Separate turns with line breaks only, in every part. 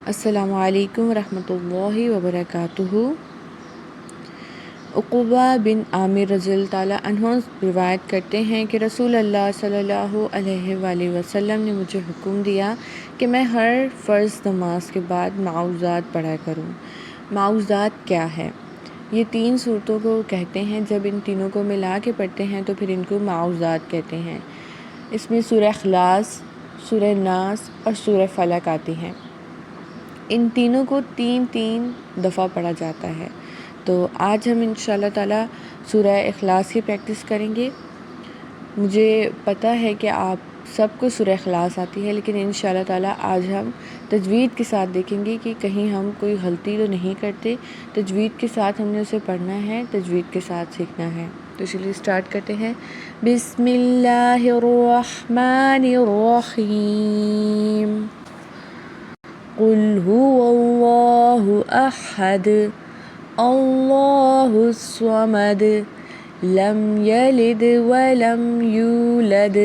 السلام علیکم ورحمۃ اللہ وبرکاتہ۔ عقبہ بن عامر رضی اللہ تعالیٰ عنہ روایت کرتے ہیں کہ رسول اللہ صلی اللہ علیہ وآلہ وسلم نے مجھے حکم دیا کہ میں ہر فرض نماز کے بعد معوذات پڑھا کروں۔ معوذات کیا ہے؟ یہ 3 صورتوں کو کہتے ہیں۔ جب ان تینوں کو ملا کے پڑھتے ہیں تو پھر ان کو معوذات کہتے ہیں۔ اس میں سورہ اخلاص، سورہ ناس اور سورہ فلق آتی ہیں۔ ان تینوں کو 3 دفعہ پڑھا جاتا ہے۔ تو آج ہم انشاءاللہ تعالیٰ سورہ اخلاص کی پریکٹس کریں گے۔ مجھے پتہ ہے کہ آپ سب کو سورہ اخلاص آتی ہے، لیکن انشاءاللہ تعالیٰ آج ہم تجوید کے ساتھ دیکھیں گے کہ کہیں ہم کوئی غلطی تو نہیں کرتے۔ تجوید کے ساتھ ہم نے اسے پڑھنا ہے، تجوید کے ساتھ سیکھنا ہے۔ تو چلیے اسٹارٹ کرتے ہیں۔ بسم اللہ الرحمن الرحیم۔ قل هو اللہ احد اللہ الصمد لم یلد ولم یولد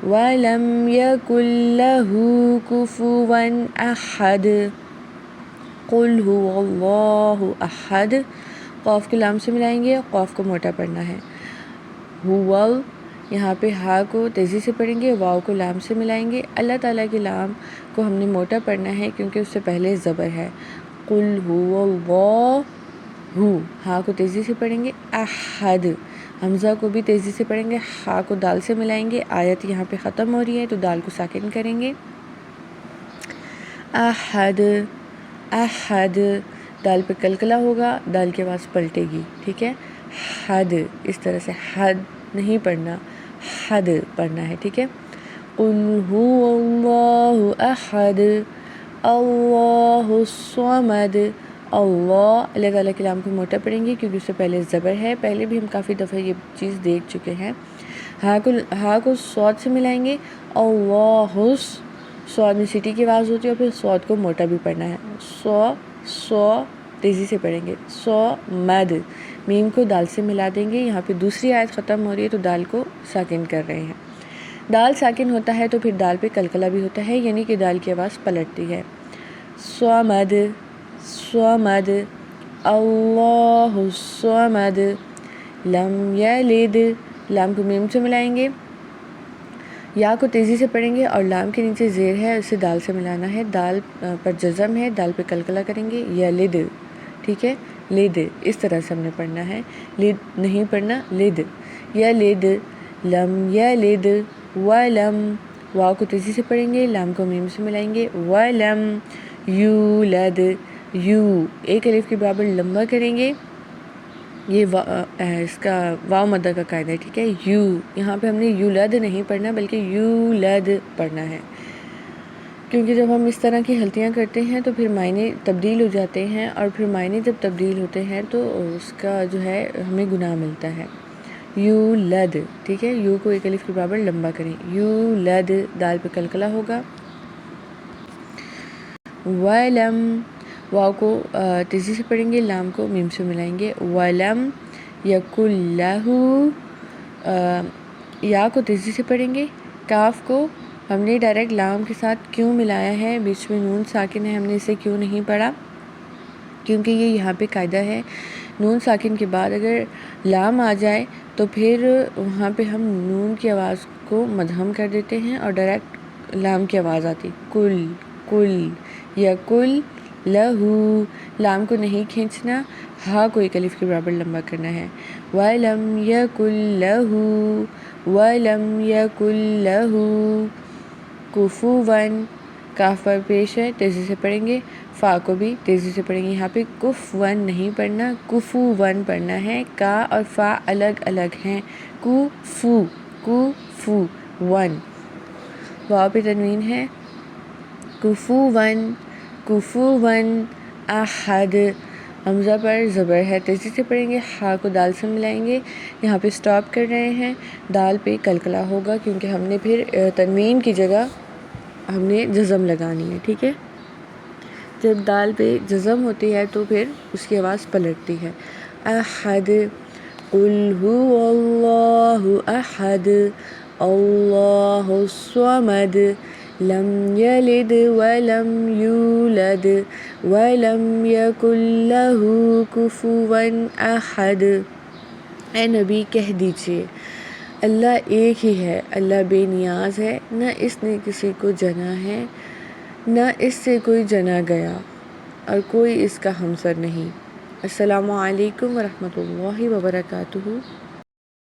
ولم یکن لہ کفوا احد۔ قل هو اللہ احد، قاف کے لام سے ملائیں گے، قاف کو موٹا پڑھنا ہے۔ ہو، یہاں پہ ہا کو تیزی سے پڑھیں گے، واو کو لام سے ملائیں گے۔ اللہ تعالیٰ کے لام کو ہم نے موٹا پڑھنا ہے کیونکہ اس سے پہلے زبر ہے۔ قل هو اللہ، ہا کو تیزی سے پڑھیں گے۔ احد، حمزہ کو بھی تیزی سے پڑھیں گے، ہا کو دال سے ملائیں گے۔ آیت یہاں پہ ختم ہو رہی ہے تو دال کو ساکن کریں گے۔ احد، احد، دال پہ کلکلا ہوگا، دال کی آواز پلٹے گی، ٹھیک ہے۔ حد، اس طرح سے حد نہیں پڑھنا، حد پڑھنا ہے، ٹھیک ہے۔ قل هو اللہ احد اللہ الصمد۔ اللہ تعالیٰ کے نام کو موٹا پڑھیں گے کیونکہ اس سے پہلے زبر ہے۔ پہلے بھی ہم کافی دفعہ یہ چیز دیکھ چکے ہیں۔ ہا کو صاد سے ملائیں گے، اللہ، صاد میں سیٹی کی آواز ہوتی ہے اور پھر صاد کو موٹا بھی پڑھنا ہے۔ سو تیزی سے پڑھیں گے۔ مد، میم کو دال سے ملا دیں گے۔ یہاں پہ دوسری آیت ختم ہو رہی ہے تو دال کو ساکن کر رہے ہیں۔ دال ساکن ہوتا ہے تو پھر دال پہ کلکلا بھی ہوتا ہے، یعنی کہ دال کی آواز پلٹتی ہے۔ صمد، صمد، اللہ الصمد لم یلد، لام کو میم سے ملائیں گے، یا کو تیزی سے پڑھیں گے اور لام کے نیچے زیر ہے، اسے دال سے ملانا ہے۔ دال پر جزم ہے، دال پہ کلکلا کریں گے، یلد، ٹھیک ہے۔ لد، اس طرح سے ہم نے پڑھنا ہے، لد نہیں پڑھنا، لد، یلد، لم یلد ولم، واو کو تیزی سے پڑھیں گے، لام کو میم سے ملائیں گے، ولم یولد، یو ایک الف کے برابر لمبا کریں گے، یہ اس کا واو مدہ کا قاعدہ ہے، ٹھیک ہے۔ یو، یہاں پہ ہم نے یولد نہیں پڑھنا بلکہ یولد پڑھنا ہے، کیونکہ جب ہم اس طرح کی غلطیاں کرتے ہیں تو پھر معنی تبدیل ہو جاتے ہیں، اور پھر معنی جب تبدیل ہوتے ہیں تو اس کا جو ہے ہمیں گناہ ملتا ہے۔ یولد، ٹھیک ہے، یو کو ایک الف کے برابر لمبا کریں، یولد، دال پہ کلکلا ہوگا۔ ولم، واو کو تیزی سے پڑھیں گے، لام کو میم سے ملائیں گے، ولم یکن لہ، یا کو تیزی سے پڑھیں گے۔ کاف کو ہم نے ڈائریکٹ لام کے ساتھ کیوں ملایا ہے، بیچ میں نون ساکن ہے، ہم نے اسے کیوں نہیں پڑھا، کیونکہ یہ یہاں پہ قاعدہ ہے، نون ساکن کے بعد اگر لام آ جائے تو پھر وہاں پہ ہم نون کی آواز کو مدھم کر دیتے ہیں اور ڈائریکٹ لام کی آواز آتی، کل، کل، یا کل لہو، لام کو نہیں کھینچنا، ہا کو ایک الف کے برابر لمبا کرنا ہے۔ وَلَمْ يَكُنْ لَهُ، وَلَمْ يَكُنْ لَهُ كُفُوًا، کاف پر پیش ہے، تیزی سے پڑھیں گے، فا کو بھی تیزی سے پڑھیں گے، یہاں پہ کفون نہیں پڑھنا، کفوون پڑھنا ہے، کا اور فا الگ الگ ہیں، کوفو، کوفو، ون، واو پہ تنوین ہے، کفوون، کفوون احد، حمزہ پر زبر ہے، تیزی سے پڑھیں گے، ہا کو دال سے ملائیں گے، یہاں پہ سٹاپ کر رہے ہیں، دال پہ کلکلا ہوگا کیونکہ ہم نے پھر تنوین کی جگہ ہم نے جزم لگانی ہے، ٹھیک ہے۔ جب دال پہ جزم ہوتی ہے تو پھر اس کی آواز پلٹتی ہے۔ احد، قل هو اللہ احد اللہ الصمد لم یلد ولم یولد ولم یکن لہ کفوا احد۔ اے نبی کہہ دیجئے اللہ ایک ہی ہے، اللہ بے نیاز ہے، نہ اس نے کسی کو جنا ہے نہ اس سے کوئی جنا گیا، اور کوئی اس کا ہمسر نہیں۔ السلام علیکم ورحمۃ اللہ وبرکاتہ۔